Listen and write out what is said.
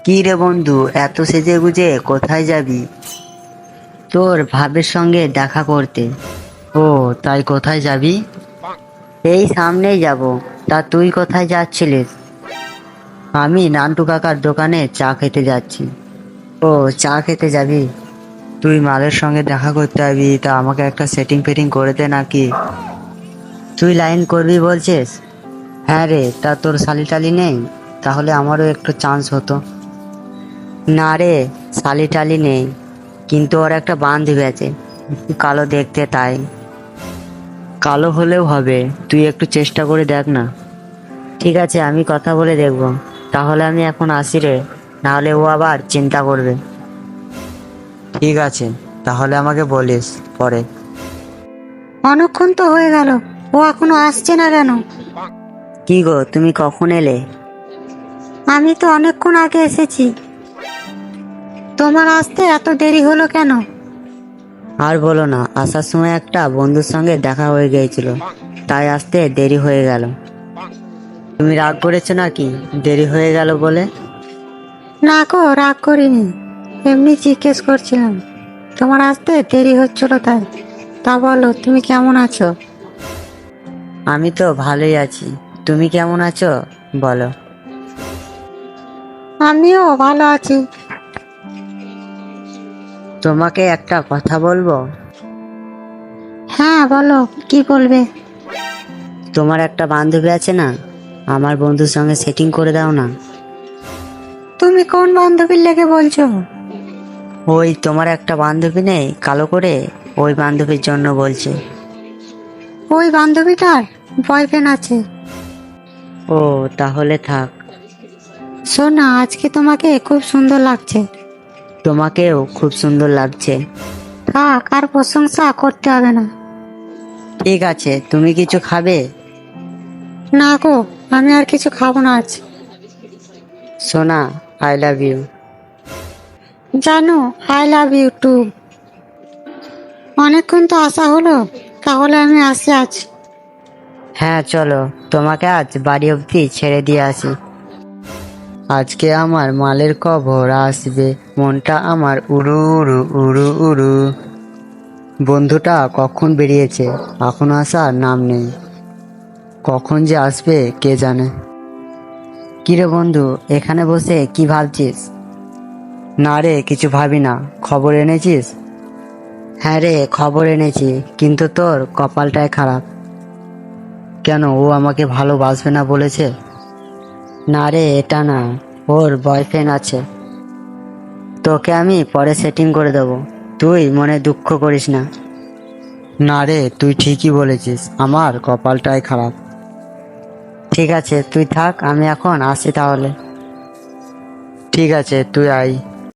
কি রে বন্ধু, এত সেজে গুজে কোথায় যাবি? তোর ভাবের সঙ্গে দেখা করতে। ও, তাই কোথায় যাবি? এই সামনেই যাব। তা তুই কোথায় যাচ্ছিলিস? আমি নান্টু কাকার দোকানে চা খেতে যাচ্ছি। ও, চা খেতে যাবি? তুই মালের সঙ্গে দেখা করতে যাবি, তা আমাকে একটা সেটিং ফেটিং করে দে নাকি। তুই লাইন করবি বলছিস? হ্যাঁ রে, তা তোর শালি টালি নেই? তাহলে আমারও একটু চান্স হতো। না রে, শালি টালি নেই, কিন্তু ওর একটা বান্ধবী আছে, একটু কালো দেখতে তাই। কালো হলেও হবে, তুই একটু চেষ্টা করে দেখ না। ঠিক আছে, আমি কথা বলে দেখব। তাহলে আমি এখন আসি রে, নাহলে ও আবার চিন্তা করবে। ঠিক আছে, তাহলে আমাকে বলিস পরে। অনেকক্ষণ তো হয়ে গেল, ও এখনো আসছে না কেন? কি গো, তুমি কখন এলে? আমি তো অনেকক্ষণ আগে এসেছি। তোমার আসতে এত দেরি হলো কেন? আর বলো না, আসার সময় একটা বন্ধুর সঙ্গে দেখা হয়ে গিয়েছিল, তাই আসতে দেরি হয়ে গেল। তুমি রাগ করেছো নাকি দেরি হয়ে গেল বলে? না গো, রাগ করিনি, এমনি জিজ্ঞেস করছিলাম তোমার আসতে দেরি হচ্ছিল তাই। তা বলো, তুমি কেমন আছো? আমি তো ভালোই আছি, তুমি কেমন আছো বলো? আমিও ভালো আছি। তোমাকে একটা কথা বলবো? হ্যাঁ বলো, কি বলবে? তোমার একটা বান্ধবী আছে না, আমার বন্ধুর সঙ্গে সেটিং করে দাও না। তুমি কোন বান্ধবীর লেগে বলছো? ওই তোমার একটা বান্ধবী নেই কালো করে, ওই বান্ধবীর জন্য বলছে। ওই বান্ধবীটার বয়ফ্রেন্ড আছে। ও, তাহলে থাক। শোনা, আজকে তোমাকে খুব সুন্দর লাগছে। তোমাকেও খুব সুন্দর লাগছে। থাক, আর প্রশংসা করতে হবে না। ঠিক আছে, তুমি কিছু খাবে? না গো, আমি আর কিছু খাবো না আজ। সোনা, আই লাভ ইউ। জানো, আই লাভ ইউ টু। অনেকক্ষণ তো আসা হলো, তাহলে আমি আসি আজ। হ্যাঁ চলো, তোমাকে আজ বাড়ি অবধি ছেড়ে দিয়ে আসি। আজকে আমার মালের খবর আসবে, মনটা আমার উড়ু উড়ু উড়ু উড়ু। বন্ধুটা কখন বেরিয়েছে, এখনো আসার নাম নেই। কখন যে আসবে কে জানে। কিরে বন্ধু, এখানে বসে কি ভাবছিস? না রে, কিছু ভাবি না। খবর এনেছিস? হ্যাঁ রে, খবর এনেছি, কিন্তু তোর কপালটাই খারাপ। কেন, ও আমাকে ভালোবাসবে না বলেছে? না রে, এটা না, ওর বয়ফ্রেন্ড আছে। তোকে আমি পরে সেটিং করে দেবো, তুই মনে দুঃখ করিস না। না রে, তুই ঠিকই বলেছিস, আমার কপালটাই খারাপ। ঠিক আছে, তুই থাক, আমি এখন আসি তাহলে। ঠিক আছে, তুই আয়।